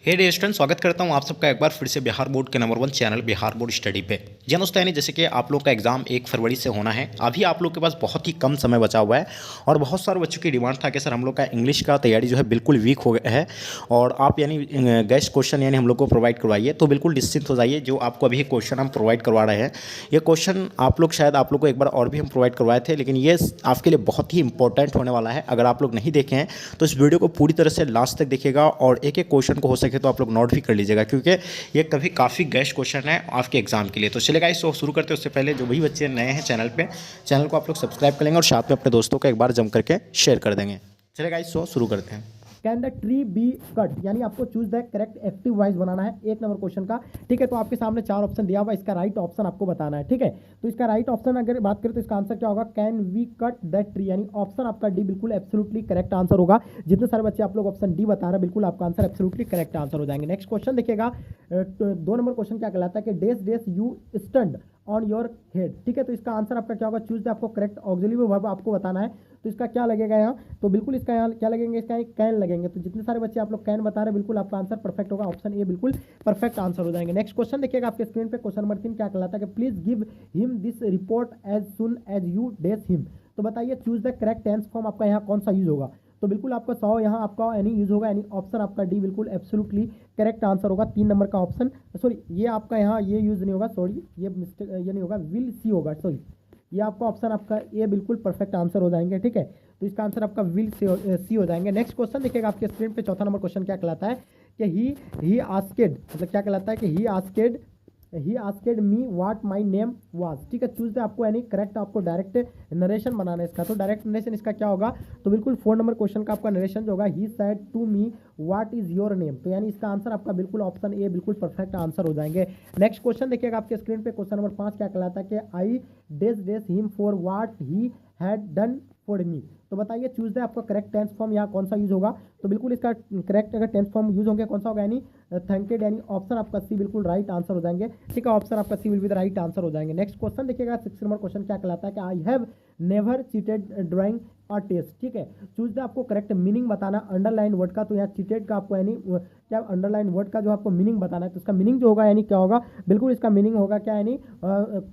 हे dear student, स्वागत करता हूं आप सबका एक बार फिर से बिहार बोर्ड के number 1 channel Bihar board study पे। जी दोस्तों, यानी जैसे कि आप लोग का एग्जाम 1 फरवरी से होना है। अभी आप लोग के पास बहुत ही कम समय बचा हुआ है और बहुत सारे बच्चों की डिमांड था कि सर हम लोग का इंग्लिश का तैयारी जो है बिल्कुल वीक हो गया है और आप यानी गेस्ट क्वेश्चन यानी हम लोग को प्रोवाइड करवाइए। तो बिल्कुल निश्चिंत हो जाइए, जो आपको अभी क्वेश्चन हम प्रोवाइड करवा रहे हैं ये क्वेश्चन आप लोग शायद आप लोग को एक बार और भी हम प्रोवाइड करवाए थे, लेकिन ये आपके लिए बहुत ही इंपॉर्टेंट होने वाला है। अगर आप लोग नहीं देखे हैं तो इस वीडियो को पूरी तरह से लास्ट तक देखिएगा और एक एक क्वेश्चन को हो सके तो आप लोग नोट भी कर लीजिएगा, क्योंकि ये कभी काफ़ी गेस्ट क्वेश्चन है आपके एग्जाम के लिए। तो चलेगा इस शुरू करते हैं। उससे पहले जो भी बच्चे नए हैं चैनल पे, चैनल को आप लोग सब्सक्राइब कर लेंगे और साथ में अपने दोस्तों को एक बार जम करके शेयर कर देंगे। चलेगा इस शुरू करते हैं। Can the tree be cut, यानी आपको choose the correct active voice बनाना है 1 नंबर क्वेश्चन का। ठीक है, तो आपके सामने 4 ऑप्शन दिया हुआ, इसका राइट ऑप्शन आपको बताना है। ठीक है, तो इसका राइट ऑप्शन अगर बात करें तो इसका आंसर क्या होगा, can we cut the tree, यानी ऑप्शन आपका डी बिल्कुल एब्सोल्युटली करेक्ट आंसर होगा। जितने सारे बच्चे आप लोग ऑप्शन डी बता रहे हैं, बिल्कुल आपका आंसर एब्सोल्युटली करेक्ट आंसर हो जाएंगे। नेक्स्ट क्वेश्चन देखिएगा, 2 नंबर क्वेश्चन क्या कहलाता है कि dash dash you stand on your head. ठीक है, तो इसका आंसर आपका क्या होगा, चूज द आपको करेक्ट ऑक्सिलरी वर्ब आपको बताना है। तो इसका क्या लगेगा यहाँ, तो बिल्कुल इसका यहाँ क्या लगेंगे, इसका कैन लगेंगे। तो जितने सारे बच्चे आप लोग कैन बता रहे हैं, बिल्कुल आपका आंसर परफेक्ट होगा, ऑप्शन ए बिल्कुल परफेक्ट आंसर हो जाएंगे। नेक्स्ट क्वेश्चन देखिएगा आपके स्क्रीन पे, क्वेश्चन नंबर 3 क्या कहलाता है कि please give him this report as soon as you dash him. तो बताइए choose the correct tense form आपका यहाँ कौन सा यूज होगा। तो बिल्कुल आपका 100 यहाँ आपका यानी यूज होगा, यानी ऑप्शन आपका डी बिल्कुल एब्सोल्युटली करेक्ट आंसर होगा। 3 नंबर का ऑप्शन, सॉरी ये आपका यहाँ ये यूज नहीं होगा, सॉरी ये मिस्टेक, ये नहीं होगा, विल सी होगा, सॉरी ये आपका ऑप्शन आपका ए बिल्कुल परफेक्ट आंसर हो जाएंगे। ठीक है, तो इसका आंसर आपका विल सी हो जाएंगे। नेक्स्ट क्वेश्चन देखिएगा आपके स्क्रीन पे, चौथा नंबर क्वेश्चन क्या कहलाता है कि ही आस्केड, मतलब क्या कहलाता है कि he asked me what my name was. ठीक है, चूज द आपको यानी करेक्ट आपको डायरेक्ट नरेशन बनाना है इसका। तो डायरेक्ट नरेशन इसका क्या होगा, तो बिल्कुल 4 नंबर क्वेश्चन का आपका नरेशन जो होगा, he said to me what is your name. तो यानी इसका आंसर आपका बिल्कुल ऑप्शन ए बिल्कुल परफेक्ट आंसर हो जाएंगे। नेक्स्ट क्वेश्चन देखिएगा आपके स्क्रीन पे, क्वेश्चन नंबर 5 क्या कहलाता है कि I dash him for what he had done for me. तो बताइए चूज द आपका करेक्ट टेंस फॉर्म यहाँ कौन सा यूज होगा। तो बिल्कुल इसका करेक्ट अगर टेंस फॉर्म यूज होंगे कौन सा होगा, यानी थैंकेड, यानी ऑप्शन आपका सी बिल्कुल राइट आंसर हो जाएंगे। ठीक है, ऑप्शन आपका C will be the right answer हो जाएंगे। नेक्स्ट क्वेश्चन देखिएगा 6 नंबर क्वेश्चन क्या कहलाता है कि I have never cheated drawing और टेस्ट। ठीक है, चूज द आपको करेक्ट मीनिंग बताना अंडरलाइन वर्ड का। तो यहाँ चीटेड का आपको यानी क्या अंडरलाइन वर्ड का जो आपको मीनिंग बताना है, तो इसका मीनिंग जो होगा यानी क्या होगा, बिल्कुल इसका मीनिंग होगा क्या, यानी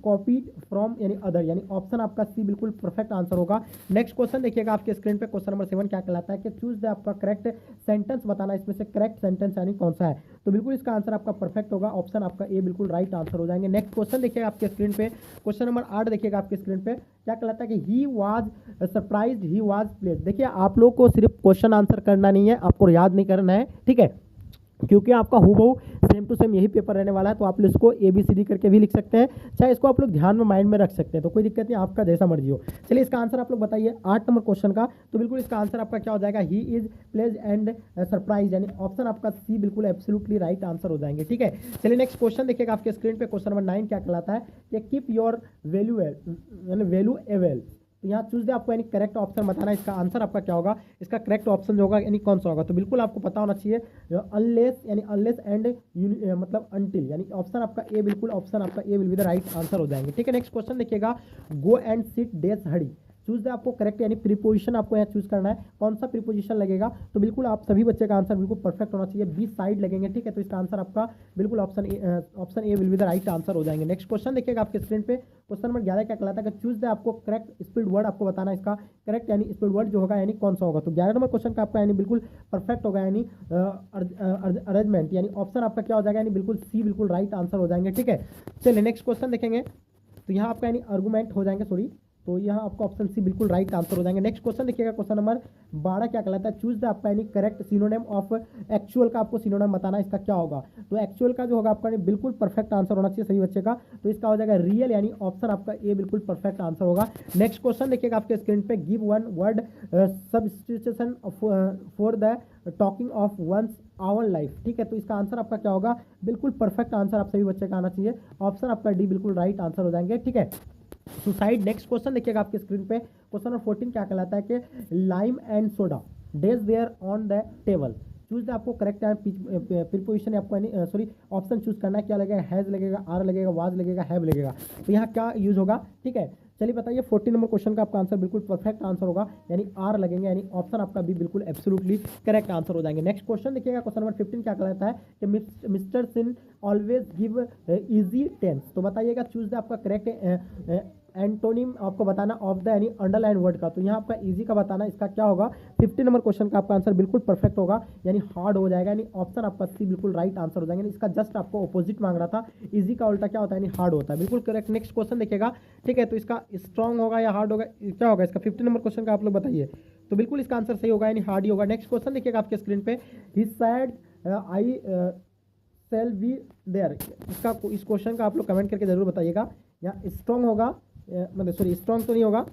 कॉपीड फ्रॉम यानी अदर, यानी ऑप्शन आपका सी बिल्कुल परफेक्ट आंसर होगा। नेक्स्ट क्वेश्चन देखिएगा आपके स्क्रीन पे, क्वेश्चन नंबर 7 क्या कहलाता है कि चूज द आपका करेक्ट सेंटेंस बताना, इसमें से करेक्ट सेंटेंस यानी कौन सा है। तो बिल्कुल इसका आंसर आपका परफेक्ट होगा, ऑप्शन आपका ए बिल्कुल राइट आंसर हो जाएंगे। नेक्स्ट क्वेश्चन देखिएगा आपके स्क्रीन पे, क्वेश्चन नंबर 8 देखिएगा आपके स्क्रीन पे क्या कहलाता है कि he was surprised he was placed. देखिए आप लोग को सिर्फ क्वेश्चन आंसर करना नहीं है, आपको याद नहीं करना है। ठीक है, क्योंकि आपका हूबहू सेम टू सेम यही पेपर रहने वाला है। तो आप लोग इसको ABCD करके भी लिख सकते हैं, चाहे इसको आप लोग ध्यान में माइंड में रख सकते हैं, तो कोई दिक्कत नहीं, आपका जैसा मर्जी हो। चलिए इसका आंसर आप लोग बताइए 8 नंबर क्वेश्चन का। तो बिल्कुल इसका आंसर आपका क्या हो जाएगा, he is plays and surprise, यानी ऑप्शन आपका सी बिल्कुल एब्सोल्युटली राइट आंसर हो जाएंगे। ठीक है, चलिए नेक्स्ट क्वेश्चन देखिएगा आपके स्क्रीन पे, क्वेश्चन नंबर 9 क्या कहलाता है कि कीप योर वैल्यू एवेल। तो यहाँ चूज दे आपको यानी करेक्ट ऑप्शन बताना है, इसका आंसर आपका क्या होगा, इसका करेक्ट ऑप्शन जो होगा यानी कौन सा होगा। तो बिल्कुल आपको पता होना चाहिए अनलेस, यानी अनलेस एंड मतलब अनटिल, यानी ऑप्शन आपका ए बिल्कुल ऑप्शन आपका A will be the right answer हो जाएंगे। ठीक है, नेक्स्ट क्वेश्चन देखिएगा, गो एंड सिट डेस हड़ी। चूज द आपको करेक्ट यानी प्रीपोजिशन आपको यहाँ चूज करना है, कौन सा प्रीपोजिशन लगेगा। तो बिल्कुल आप सभी बच्चे का आंसर बिल्कुल परफेक्ट होना चाहिए, 20 साइड लगेंगे। ठीक है, तो इसका आंसर आपका बिल्कुल option A will be the right answer हो जाएंगे। नेक्स्ट क्वेश्चन देखिएगा आपके स्क्रीन पे, क्वेश्चन नंबर 11 क्या कहलाता है कि चूज द आपको करेक्ट स्पीड वर्ड आपको बताना है, इसका करेक्ट यानी स्पीड वर्ड जो होगा यानी कौन सा होगा। तो 11 नंबर क्वेश्चन का आपका यानी बिल्कुल परफेक्ट होगा, यानी अरेंजमेंट, यानी ऑप्शन आपका क्या हो जाएगा, यानी बिल्कुल सी बिल्कुल राइट आंसर हो जाएंगे। ठीक है, चलिए नेक्स्ट क्वेश्चन देखेंगे, तो यहाँ आपका यानी आर्गूमेंट हो जाएंगे, सॉरी, तो यहाँ आपका ऑप्शन सी बिल्कुल राइट आंसर हो जाएंगे। नेक्स्ट क्वेश्चन देखिएगा, क्वेश्चन नंबर 12 क्या कहलाता है, चूज द आपका यानी करेक्ट सिनोनिम ऑफ एक्चुअल का आपको सिनोनिम बताना, इसका क्या होगा। तो एक्चुअल का जो होगा आपका बिल्कुल परफेक्ट आंसर होना चाहिए सभी बच्चे का, तो इसका हो जाएगा रियल, यानी ऑप्शन आपका ए बिल्कुल परफेक्ट आंसर होगा। नेक्स्ट क्वेश्चन देखिएगा आपके स्क्रीन पे, give one word substitution for the talking of once our life. ठीक है, तो इसका आंसर आपका क्या होगा, बिल्कुल परफेक्ट आंसर आप सभी बच्चे का आना चाहिए, ऑप्शन आपका डी बिल्कुल राइट आंसर हो जाएंगे। ठीक है, सुसाइड। नेक्स्ट क्वेश्चन देखिएगा आपके स्क्रीन पे, क्वेश्चन नंबर 14 क्या कहलाता है कि lime and soda dash there on the table. Choose आपको करेक्ट प्रीपोजिशन आपको सॉरी ऑप्शन चूज करना है, क्या लगेगा, हैज लगेगा, आर लगेगा, वाज लगेगा, हैव लगेगा। तो यहाँ क्या यूज होगा। ठीक है, चलिए बताइए 14 नंबर क्वेश्चन का आपका आंसर बिल्कुल परफेक्ट आंसर होगा, यानी आर लगेंगे, यानी ऑप्शन आपका भी बिल्कुल एब्सोल्युटली करेक्ट आंसर हो जाएंगे। नेक्स्ट क्वेश्चन देखिएगा, क्वेश्चन नंबर 15 क्या कहलाता है कि मिस्टर सिन ऑलवेज गिव इजी टेंस। तो बताइएगा चूज द आपका करेक्ट एंटोनिम आपको बताना ऑफ द यानी अंडरलाइन वर्ड का। तो यहाँ आपका इजी का बताना, इसका क्या होगा 15 नंबर क्वेश्चन का आपका आंसर बिल्कुल परफेक्ट होगा, यानी हार्ड हो जाएगा, यानी ऑप्शन आपका सी बिल्कुल राइट आंसर हो जाएंगे। इसका जस्ट आपको ऑपोजिट मांग रहा था, इजी का उल्टा क्या होता है यानी हार्ड होता है, बिल्कुल करेक्ट। नेक्स्ट क्वेश्चन देखिएगा, ठीक है, तो इसका स्ट्रॉन्ग होगा या हार्ड होगा, क्या होगा इसका 15 नंबर क्वेश्चन का आप लोग बताइए। तो बिल्कुल इसका आंसर सही होगा, यानी हार्ड ही होगा। नेक्स्ट क्वेश्चन देखिएगा आपके स्क्रीन पे, he said I shall be there. इसका इस क्वेश्चन का आप लोग कमेंट करके जरूर बताइएगा। या स्ट्रॉन्ग होगा मतलब सॉरी स्ट्रॉन्ग तो नहीं होगा,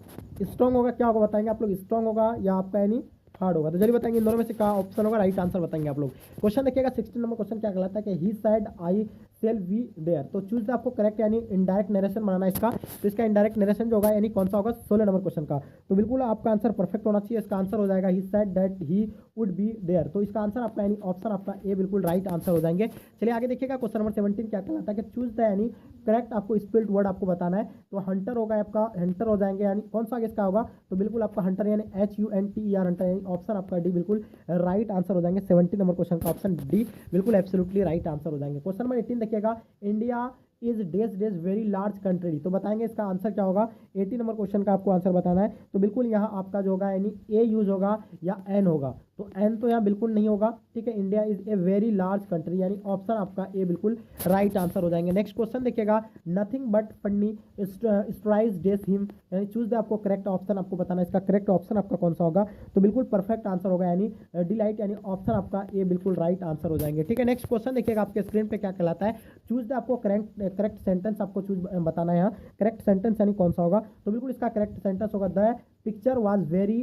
स्ट्रॉन्ग होगा क्या होगा बताएंगे आप लोग, स्ट्रॉन्ग होगा या आपका यानी हार्ड होगा। तो चलिए बताएंगे इन दोनों में से क्या ऑप्शन होगा, राइट आंसर बताएंगे आप लोग। क्वेश्चन देखिएगा 16 नंबर क्वेश्चन क्या कहलाता है कि he said I shall be there. तो चूज द आपको करेक्ट यानी इनडायरेक्ट नरेशन बनाना है इसका। तो इसका इनडायरेक्ट नरेशन जो होगा यानी कौन सा होगा 16 नंबर क्वेश्चन का। तो बिल्कुल आपका आंसर परफेक्ट होना चाहिए, इसका आंसर हो जाएगा he said that he would be there. तो इसका आंसर आपका यानी ऑप्शन आपका ए बिल्कुल राइट आंसर हो जाएंगे। चलिए आगे देखिएगा क्वेश्चन नंबर 17 क्या कहलाता है कि चूज द यानी करेक्ट आपको स्पेल्ड वर्ड आपको बताना है। तो हंटर होगा आपका, हंटर हो जाएंगे, यानी कौन सा आगे इसका होगा, तो बिल्कुल आपका हंटर यानी HUNTER हंटर, यानी ऑप्शन आपका डी बिल्कुल राइट आंसर हो जाएंगे। 17 नंबर क्वेश्चन का ऑप्शन डी बिल्कुल एब्सोल्युटली राइट आंसर हो जाएंगे। क्वेश्चन नंबर 18 देखिएगा, India is days very large country. तो बताएंगे इसका आंसर क्या होगा, 18 नंबर क्वेश्चन का आपको आंसर बताना है। तो बिल्कुल यहाँ आपका जो होगा यानी ए यूज होगा या एन होगा। तो एन तो यहाँ बिल्कुल नहीं होगा, ठीक है। India is a very large country, यानी ऑप्शन आपका ए बिल्कुल राइट आंसर हो जाएंगे। नेक्स्ट क्वेश्चन देखिएगा, नथिंग बट फन्नी स्ट्राइज डेस हिम, यानी चूज द आपको करेक्ट ऑप्शन आपको बताना है, इसका करेक्ट ऑप्शन आपका कौन सा होगा। तो बिल्कुल परफेक्ट आंसर होगा, यानी डिलाइट, यानी ऑप्शन आपका ए बिल्कुल राइट आंसर हो जाएंगे, ठीक है। नेक्स्ट क्वेश्चन देखिएगा आपके स्क्रीन पे क्या कहलाता है, चूज द आपको करेक्ट सेंटेंस आपको चूज बताना है यहाँ। करेक्ट सेंटेंस यानी कौन सा होगा, तो बिल्कुल इसका करेक्ट सेंटेंस होगा द पिक्चर वाज वेरी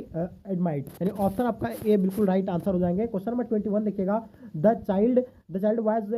एडमाइर्ड, यानी ऑप्शन आपका ए बिल्कुल राइट आंसर हो जाएंगे। क्वेश्चन नंबर 21 देखिएगा, the child was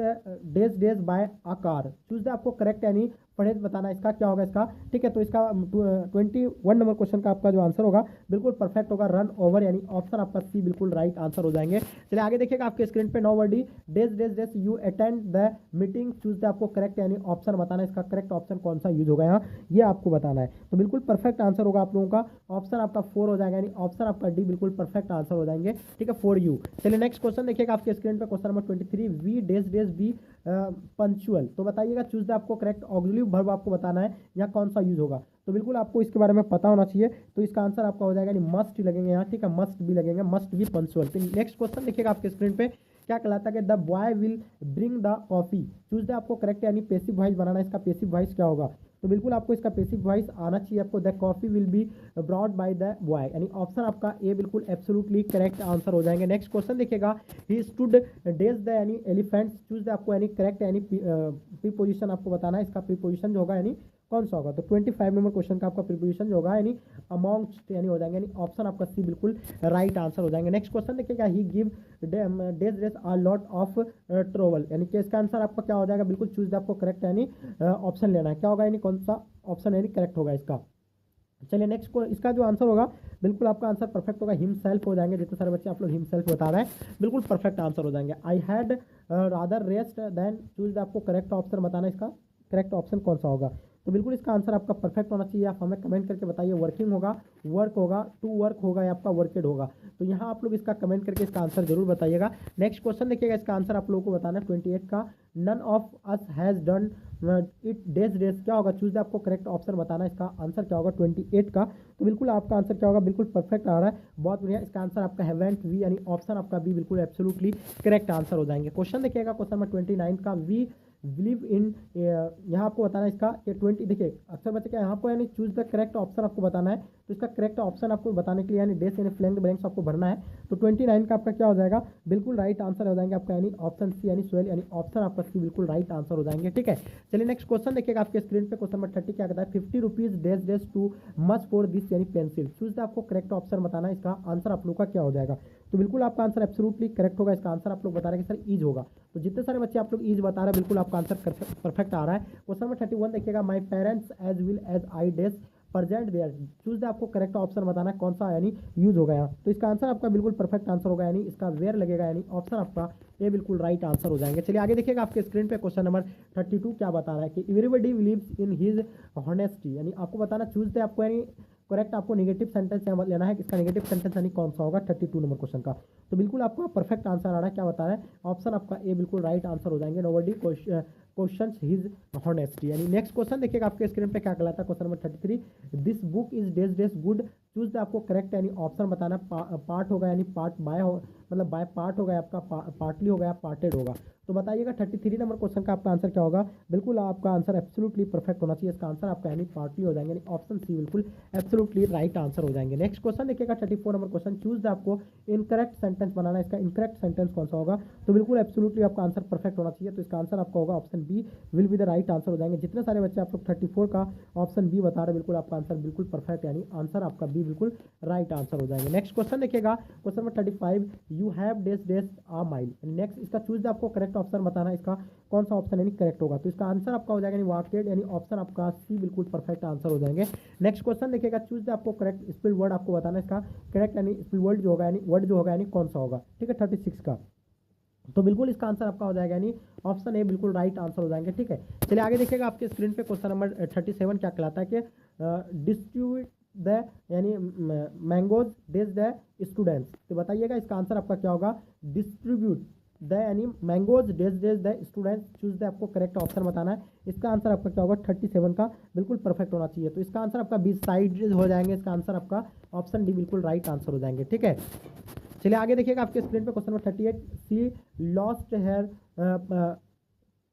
days by a car. Choose the आपको करेक्ट यानी पढ़ेज बताना, इसका क्या होगा इसका, ठीक है। तो इसका 21 नंबर क्वेश्चन का आपका जो आंसर होगा बिल्कुल परफेक्ट होगा, रन ओवर, यानी ऑप्शन आपका सी बिल्कुल राइट आंसर हो जाएंगे। चलिए आगे देखिएगा आपके स्क्रीन पे, nobody days you attend the meeting. Choose the आपको करेक्ट यानी ऑप्शन बताना, इसका करेक्ट ऑप्शन कौन सा यूज होगा यहाँ, ये आपको बताना है। तो बिल्कुल परफेक्ट आंसर होगा आप लोगों का, ऑप्शन आपका 4 हो जाएगा, यानी ऑप्शन आपका डी बिल्कुल परफेक्ट आंसर हो जाएंगे, ठीक है, फॉर यू। चलिए नेक्स्ट क्वेश्चन देखिएगा आपके स्क्रीन पे, question number 23, we dash be punctual. तो बताइएगा चूज द आपको करेक्ट ऑक्सिलरी वर्ब आपको बताना है, यहाँ कौन सा यूज होगा। तो बिल्कुल आपको इसके बारे में पता होना चाहिए। तो इसका आंसर आपका हो जाएगा, मस्ट लगेंगे यहाँ, ठीक है, मस्ट भी लगेंगे, मस्ट भी पंचुअल। तो नेक्स्ट क्वेश्चन देखिएगा आपके स्क्रीन पे क्या कहलाता है कि the boy will bring the coffee. Choose the आपको करेक्ट यानी पेसिव वॉइस बनाना है, इसका पेसिव वॉइस क्या होगा। तो बिल्कुल आपको इसका पेसिव वॉइस आना चाहिए आपको, the coffee will be brought by the boy, यानी ऑप्शन आपका ए बिल्कुल एब्सोल्युटली करेक्ट आंसर हो जाएंगे। नेक्स्ट क्वेश्चन देखिएगा, ही स्टूड डेज द यानी एलिफेंट। चूज द आपको यानी करेक्ट यानी प्रीपोजिशन आपको बताना है, इसका प्रीपोजिशन जो होगा यानी कौन सा होगा। तो 25 नंबर क्वेश्चन का आपका प्रीपोजिशन जो होगा यानी अमॉन्गस्ट यानी हो जाएंगे, यानी ऑप्शन आपका सी बिल्कुल राइट आंसर हो जाएंगे। नेक्स्ट क्वेश्चन देखिएगा, he give dash a lot of trouble, यानी कि इसका आंसर आपका क्या हो जाएगा, बिल्कुल चूज द आपको करेक्ट यानी ऑप्शन लेना है, क्या होगा यानी कौन सा ऑप्शन यानी करेक्ट होगा इसका। चलिए नेक्स्ट को इसका जो आंसर होगा बिल्कुल आपका आंसर परफेक्ट होगा, हिमसेल्फ हो जाएंगे। जितने सारे बच्चे आप लोग हिमसेल्फ बता रहे हैं बिल्कुल परफेक्ट आंसर हो जाएंगे। I had rather rest than. Choose the आपको करेक्ट ऑप्शन बताना, इसका करेक्ट ऑप्शन कौन सा होगा। तो बिल्कुल इसका आंसर आपका परफेक्ट होना चाहिए। आप हमें कमेंट करके बताइए, वर्किंग होगा, वर्क होगा, टू वर्क होगा या आपका वर्केड होगा। तो यहाँ आप लोग इसका कमेंट करके इसका आंसर जरूर बताइएगा। नेक्स्ट क्वेश्चन देखिएगा, इसका आंसर आप लोगों को बताना है 28 का, none of us has done it dash क्या होगा। चूज द आपको करेक्ट ऑप्शन बताना, इसका आंसर क्या होगा 28 का। तो बिल्कुल आपका आंसर क्या होगा, बिल्कुल परफेक्ट आ रहा है, बहुत बढ़िया। इसका आंसर आपका हैवेंट वी, यानी ऑप्शन आपका बी बिल्कुल एब्सोल्युटली करेक्ट आंसर हो जाएंगे। क्वेश्चन देखिएगा क्वेश्चन नंबर 29 का, वी बिलीव इन, यहाँ आपको बताना है इसका कि 20 देखिए अक्सर बच्चे क्या यहाँ पर यानी चूज द करेक्ट ऑप्शन आपको बताना है। तो इसका करेक्ट ऑप्शन आपको बताने के लिए यानी डेस यानी फ्लैंक ब्लैंक्स आपको भरना है। तो 29 का आपका क्या हो जाएगा, बिल्कुल राइट आंसर हो जाएंगे आपका, यानी ऑप्शन सी यानी स्वेल, यानी ऑप्शन आपका सी बिल्कुल राइट आंसर हो जाएंगे, ठीक है। चलिए नेक्स्ट क्वेश्चन देखिएगा आपके स्क्रीन पे, क्वेश्चन नंबर 30 क्या कहता है, 50 rupees days too much for this यानी पेंसिल। चूज द आपको करेक्ट ऑप्शन बताना है, इसका आंसर आप लोग का क्या हो जाएगा। तो बिल्कुल आपका आंसर एब्सोल्युटली करेक्ट होगा, इसका आंसर आप लोग बता रहे हैं कि सर ईज होगा। तो जितने सारे बच्चे आप लोग ईज बता रहे हैं बिल्कुल आपका आंसर परफेक्ट आ रहा है। क्वेश्चन नंबर 31 देखिएगा, my parents as well as I dash present there, choose the आपको करेक्ट ऑप्शन बताना है कौन सा यानी यूज होगा यहाँ। तो इसका आंसर आपका बिल्कुल परफेक्ट आंसर होगा, यानी इसका वेयर लगेगा, यानी ऑप्शन आपका ये बिल्कुल राइट आंसर हो जाएंगे। चलिए आगे देखिएगा आपके स्क्रीन पे क्वेश्चन नंबर 32 क्या बता रहा है कि everybody believes in his honesty, यानी आपको बताना चूज द आपको यानी करेक्ट आपको नेगेटिव सेंटेंस यहाँ लेना है, इसका नेगेटिव सेंटेंस यानी कौन सा होगा 32 नंबर क्वेश्चन का। तो बिल्कुल आपका परफेक्ट आंसर आ रहा है, क्या बता रहा है ऑप्शन आपका ए बिल्कुल राइट आंसर हो जाएंगे, नोबडी क्वेश्चन हिज हॉनेस्टी। यानी नेक्स्ट क्वेश्चन देखिएगा आपके स्क्रीन पे क्या कहलाता है question number 33, this book is days days good, choose the आपको करेक्ट यानी ऑप्शन बताना, पार्ट होगा यानी पार्ट बाय हो, मतलब बाय पार्ट होगा आपका, पार्टली होगा, पार्टेड होगा। तो बताइएगा 33 नंबर क्वेश्चन का आपका आंसर क्या होगा। बिल्कुल आपका आंसर एब्सोल्युटली परफेक्ट होना चाहिए, इसका आंसर आपका यानी पार्टली हो जाएंगे, यानी ऑप्शन सी बिल्कुल एब्सोल्युटली राइट आंसर हो जाएंगे। नेक्स्ट क्वेश्चन देखिएगा 34 नंबर क्वेश्चन, चूज द आपको इनकरेक्ट सेंटेंस बनाना है, इसका इनकरेक्ट सेंटेंस कौन सा होगा। तो बिल्कुल एब्सोल्युटली आपका आंसर परफेक्ट होना चाहिए, तो इसका आंसर आपका होगा option B will be the right answer हो जाएंगे। जितने सारे बच्चे आप लोग 34 का ऑप्शन बी बता रहे हैं, बिल्कुल आपका आंसर बिल्कुल परफेक्ट, यानी आंसर आपका बी बिल्कुल राइट आंसर हो जाएंगे। नेक्स्ट क्वेश्चन देखिएगा question number 35, you have dash dash a mile, next इसका चूज द आपको करेक्ट ऑप्शन बताना है, इसका कौन सा ऑप्शन यानी करेक्ट होगा। तो इसका आंसर आपका हो जाएगा यानी वाकेड, यानी ऑप्शन आपका सी बिल्कुल परफेक्ट आंसर हो जाएंगे। नेक्स्ट क्वेश्चन देखिएगा चूज द आपको करेक्ट स्पेल वर्ड आपको बताना है, इसका करेक्ट यानी स्पेल वर्ड जो होगा यानी वर्ड जो होगा यानी कौन सा होगा, ठीक है 36 का। तो बिल्कुल इसका आंसर आपका हो जाएगा यानी ऑप्शन ए बिल्कुल राइट आंसर हो जाएंगे, ठीक है। चलिए आगे देखिएगा आपके स्क्रीन पे क्वेश्चन नंबर 37 क्या कहलाता है कि डिस्ट्रीब्यूट द यानी मैंगोज डेज द स्टूडेंट्स। तो बताइएगा इसका आंसर आपका क्या होगा, डिस्ट्रीब्यूट द यानी mangoes days dash the students, choose the आपको करेक्ट ऑप्शन बताना है, इसका आंसर आपका क्या होगा 37 का बिल्कुल परफेक्ट होना चाहिए। तो इसका आंसर आपका 20 साइड हो जाएंगे, इसका आंसर आपका ऑप्शन डी बिल्कुल राइट आंसर हो जाएंगे, ठीक है। चलिए आगे देखिएगा आपके स्क्रीन पे क्वेश्चन नंबर 38, सी लॉस्ट हेयर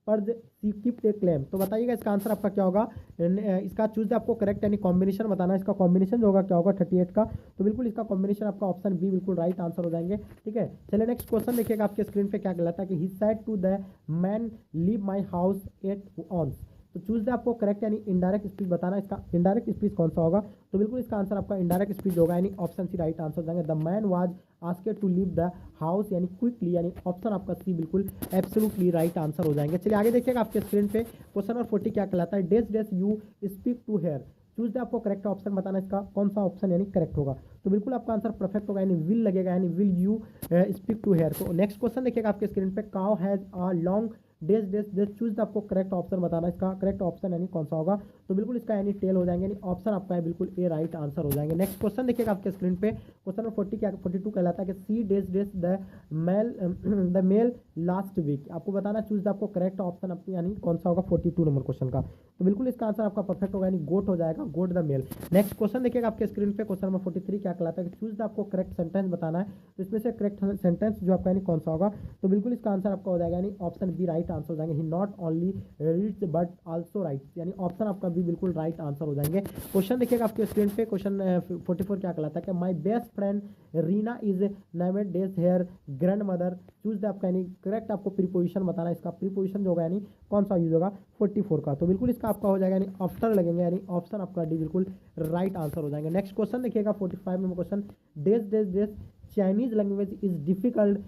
पर सी कीप्ड ए क्लेम। तो बताइएगा इसका आंसर आपका क्या होगा, इसका चूज आपको करेक्ट यानी कॉम्बिनेशन बताना है, इसका कॉम्बिनेशन जो होगा क्या होगा 38 का। तो बिल्कुल इसका कॉम्बिनेशन आपका ऑप्शन बी बिल्कुल राइट आंसर हो जाएंगे, ठीक है। चलिए नेक्स्ट क्वेश्चन देखिएगा आपके स्क्रीन पे क्या कहलाता है कि he said to the man leave my house at once. तो चूज द आपको करेक्ट यानी इनडायरेक्ट स्पीच बताना है, इसका इनडायरेक्ट स्पीच कौन सा होगा। तो बिल्कुल इसका आंसर आपका इनडायरेक्ट स्पीच होगा, यानी ऑप्शन सी राइट आंसर हो जाएंगे। The man was asked to leave the house यानी क्विकली, यानी ऑप्शन आपका सी बिल्कुल एब्सोल्युटली राइट आंसर हो जाएंगे। चलिए आगे देखिएगा आपके स्क्रीन पे क्वेश्चन नंबर 40 क्या कहलाता है, dash dash you speak to her. Choose the आपको करेक्ट ऑप्शन बताना, इसका कौन सा ऑप्शन यानी करेक्ट होगा। तो बिल्कुल आपका आंसर परफेक्ट होगा, यानी विल लगेगा, यानी will you speak to her. तो नेक्स्ट क्वेश्चन देखिएगा आपके स्क्रीन पे, cow has a long dash dash dash, choose the आपको करेक्ट ऑप्शन बताना, इसका करेक्ट ऑप्शन यानी कौन सा होगा। तो बिल्कुल इसका यानी टेल हो जाएंगे, यानी ऑप्शन आपका है बिल्कुल ए राइट आंसर हो जाएंगे। नेक्स्ट क्वेश्चन देखिएगा आपके स्क्रीन पे क्वेश्चन नंबर 40 क्या 42 कहलाता है कि she dash dash the mail last week. आपको बताना चूज द आपको करेक्ट ऑप्शन अपनी यानी कौन सा होगा 42 नंबर क्वेश्चन का। तो बिल्कुल इसका आंसर आपका परफेक्ट होगा, यानी गोट हो जाएगा, goat the male. Next question देखिएगा आपके स्क्रीन पे क्वेश्चन नंबर 43 क्या कहलाता है कि चूज द आपको करेक्ट सेंटेंस बताना है। तो इसमें से करेक्ट सेंटेंस जो आपका यानी कौन सा होगा। तो बिल्कुल इसका आंसर आपका हो जाएगा यानी ऑप्शन बी राइट आंसर हो जाएंगे, he not only reads but also writes, यानी ऑप्शन आपका भी बिल्कुल राइट आंसर हो जाएंगे। क्वेश्चन देखिएगा आपके स्क्रीन पे क्वेश्चन 44 क्या कहलाता है कि my best friend Reena is named dash her grandmother. Choose the आपका यानी करेक्ट आपको प्रीपोजिशन बताना है, इसका प्रीपोजिशन जो होगा यानी कौन सा यूज होगा 44 का। तो बिल्कुल इसका आपका हो जाएगा यानी आफ्टर लगेंगे, यानी ऑप्शन आपका डी बिल्कुल राइट आंसर हो जाएंगे। नेक्स्ट क्वेश्चन देखिएगा 45 number question, days dash days Chinese language is difficult.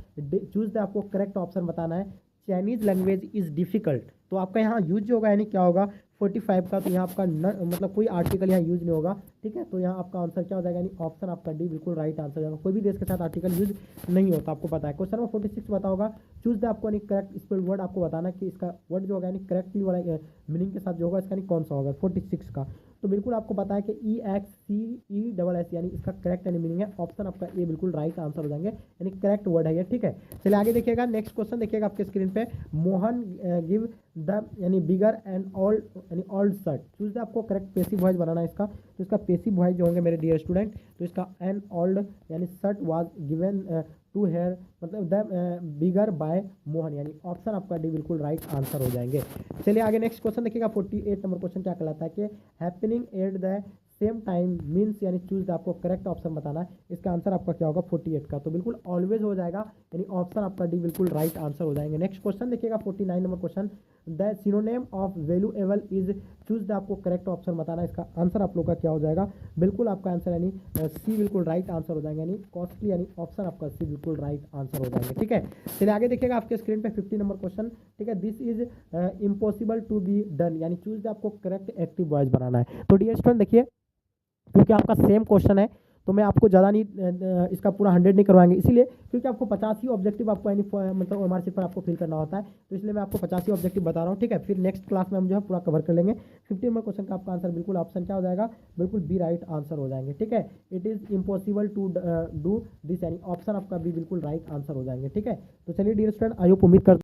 Choose the आपको करेक्ट ऑप्शन बताना है, चाइनीज लैंग्वेज इज डिफिकल्ट। तो आपका यहाँ यूज जो होगा यानी क्या होगा 45 का। तो यहाँ आपका मतलब कोई आर्टिकल यहाँ यूज नहीं होगा, ठीक है। तो यहाँ आपका आंसर क्या हो जाएगा, यानी ऑप्शन आपका डी बिल्कुल राइट आंसर हो जाएगा। कोई भी देश के साथ आर्टिकल यूज नहीं होता, आपको पता है। क्वेश्चन नंबर 46 बता होगा, चूज द आपको यानी करेक्ट स्पेल वर्ड आपको बताना कि इसका वर्ड जो होगा यानी करेक्टली वाला मीनिंग के साथ जो होगा इसका यानी कौन सा होगा 46 का। तो बिल्कुल आपको पता है कि EXCESS यानी इसका करेक्ट यानी मीनिंग है, ऑप्शन आपका ए बिल्कुल राइट आंसर हो जाएंगे, यानी करेक्ट वर्ड है ये, ठीक है। चलिए आगे देखिएगा नेक्स्ट क्वेश्चन देखिएगा आपके स्क्रीन पे, मोहन गिव द यानी बिगर एंड ओल्ड यानी ओल्ड शर्ट। चूज द आपको करेक्ट पेसिव वॉइस बनाना है इसका। तो इसका पेसिव वॉइस जो होंगे मेरे डियर स्टूडेंट, तो इसका एन ओल्ड यानी shirt was given to her मतलब द बिगर बाय मोहन, यानी ऑप्शन आपका डी बिल्कुल राइट आंसर हो जाएंगे। चलिए आगे नेक्स्ट क्वेश्चन देखिएगा 48 नंबर क्वेश्चन क्या कहलाता है कि happening at the same time means, यानी चूज द आपको करेक्ट ऑप्शन बताना है, इसका आंसर आपका क्या होगा 48 का। तो बिल्कुल ऑलवेज हो जाएगा, यानी ऑप्शन आपका डी बिल्कुल राइट आंसर हो जाएंगे। नेक्स्ट क्वेश्चन देखिएगा 49 number question, the synonym of valuable is. Choose the आपको करेक्ट ऑप्शन बताना है, इसका आंसर आप लोग का क्या हो जाएगा, बिल्कुल आपका आंसर यानी सी बिल्कुल राइट आंसर हो जाएगा, यानी कॉस्टली यानी ऑप्शन आपका सी बिल्कुल राइट आंसर हो जाएंगे, ठीक है। चलिए आगे देखिएगा आपके स्क्रीन पे 50 नंबर क्वेश्चन, ठीक है, this is impossible to be done, यानी चूज द आपको करेक्ट एक्टिव वॉइस बनाना है। तो डियर स्टूडेंट देखिए क्योंकि आपका सेम क्वेश्चन है तो मैं आपको ज़्यादा नहीं इसका पूरा 100 नहीं करवाएंगे, इसीलिए क्योंकि आपको 50 ही ऑब्जेक्टिव आपको यानी मतलब ओएमआर शीट पर आपको फिल करना होता है, तो इसलिए मैं आपको 50 ही ऑब्जेक्टिव बता रहा हूँ, ठीक है। फिर नेक्स्ट क्लास में हम जो है पूरा कवर कर लेंगे। 15 नंबर क्वेश्चन का आपका आंसर बिल्कुल ऑप्शन क्या हो जाएगा, बिल्कुल बी राइट आंसर हो जाएंगे, ठीक है। It is impossible to do this, यानी ऑप्शन आपका बी बिल्कुल राइट आंसर हो जाएंगे, ठीक है। तो चलिए डियर स्टूडेंट, आई होप उम्मीद करता